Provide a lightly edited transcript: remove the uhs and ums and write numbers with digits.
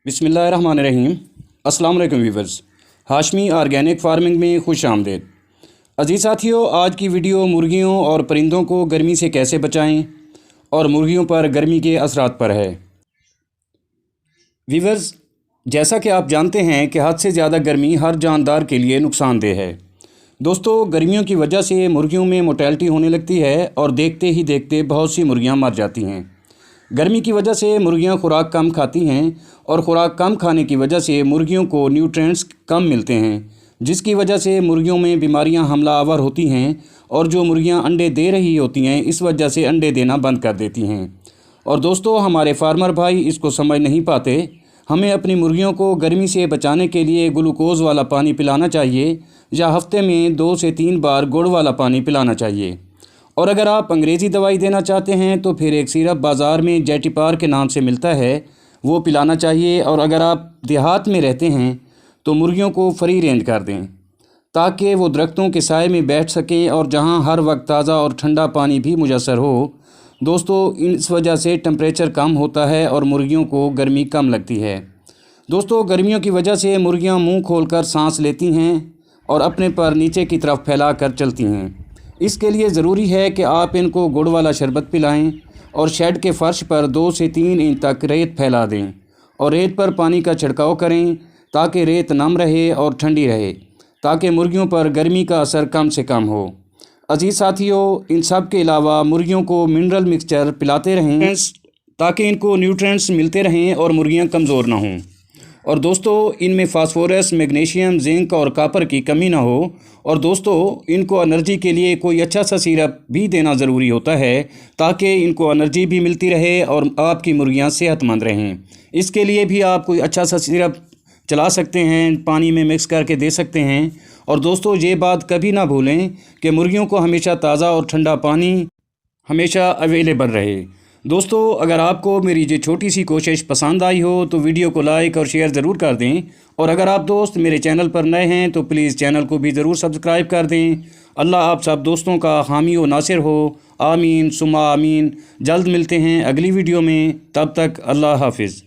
बिस्मिल्लाहिर्रहमानिर्रहीम। अस्सलाम वालेकुम व्यूवर्स, हाशमी ऑर्गेनिक फार्मिंग में खुश आमदेद। अजीज़ साथियों, आज की वीडियो मुर्गियों और परिंदों को गर्मी से कैसे बचाएं और मुर्गियों पर गर्मी के असरात पर है। व्यूवर्स, जैसा कि आप जानते हैं कि हद से ज़्यादा गर्मी हर जानदार के लिए नुकसानदेह है। दोस्तों, गर्मियों की वजह से मुर्गियों में मोर्टेलिटी होने लगती है और देखते ही देखते बहुत सी मुर्गियां मर जाती हैं। गर्मी की वजह से मुर्गियां खुराक कम खाती हैं और ख़ुराक कम खाने की वजह से मुर्गियों को न्यूट्रिएंट्स कम मिलते हैं, जिसकी वजह से मुर्गियों में बीमारियां हमला आवर होती हैं और जो मुर्गियां अंडे दे रही होती हैं इस वजह से अंडे देना बंद कर देती हैं। और दोस्तों, हमारे फार्मर भाई इसको समझ नहीं पाते। हमें अपनी मुर्गियों को गर्मी से बचाने के लिए ग्लूकोज़ वाला पानी पिलाना चाहिए या हफ्ते में 2 से 3 बार गुड़ वाला पानी पिलाना चाहिए। और अगर आप अंग्रेज़ी दवाई देना चाहते हैं तो फिर एक सिरप बाज़ार में जेटिपार के नाम से मिलता है, वो पिलाना चाहिए। और अगर आप देहात में रहते हैं तो मुर्गियों को फ्री रेंज कर दें ताकि वो दरख्तों के साए में बैठ सकें और जहां हर वक्त ताज़ा और ठंडा पानी भी मुयस्सर हो। दोस्तों, इस वजह से टेम्परेचर कम होता है और मुर्गियों को गर्मी कम लगती है। दोस्तों, गर्मियों की वजह से मुर्गियां मुंह खोलकर सांस लेती हैं और अपने पर नीचे की तरफ फैला कर चलती हैं। इसके लिए ज़रूरी है कि आप इनको गुड़ वाला शरबत पिलाएं और शेड के फ़र्श पर 2 से 3 इंच तक रेत फैला दें और रेत पर पानी का छिड़काव करें ताकि रेत नम रहे और ठंडी रहे, ताकि मुर्गियों पर गर्मी का असर कम से कम हो। अजीज़ साथियों, इन सब के अलावा मुर्गियों को मिनरल मिक्सचर पिलाते रहें ताकि इनको न्यूट्रिएंट्स मिलते रहें और मुर्गियां कमज़ोर ना हों। और दोस्तों, इनमें फास्फोरस, मैग्नीशियम, जिंक और कापर की कमी ना हो। और दोस्तों, इनको एनर्जी के लिए कोई अच्छा सा सिरप भी देना ज़रूरी होता है ताकि इनको एनर्जी भी मिलती रहे और आपकी मुर्गियां सेहतमंद रहें। इसके लिए भी आप कोई अच्छा सा सिरप चला सकते हैं, पानी में मिक्स करके दे सकते हैं। और दोस्तों, ये बात कभी ना भूलें कि मुर्गियों को हमेशा ताज़ा और ठंडा पानी हमेशा अवेलेबल रहे। दोस्तों, अगर आपको मेरी ये छोटी सी कोशिश पसंद आई हो तो वीडियो को लाइक और शेयर ज़रूर कर दें। और अगर आप दोस्त मेरे चैनल पर नए हैं तो प्लीज़ चैनल को भी ज़रूर सब्सक्राइब कर दें। अल्लाह आप सब दोस्तों का हामी व नासिर हो। आमीन सुम्मा आमीन। जल्द मिलते हैं अगली वीडियो में, तब तक अल्लाह हाफिज़।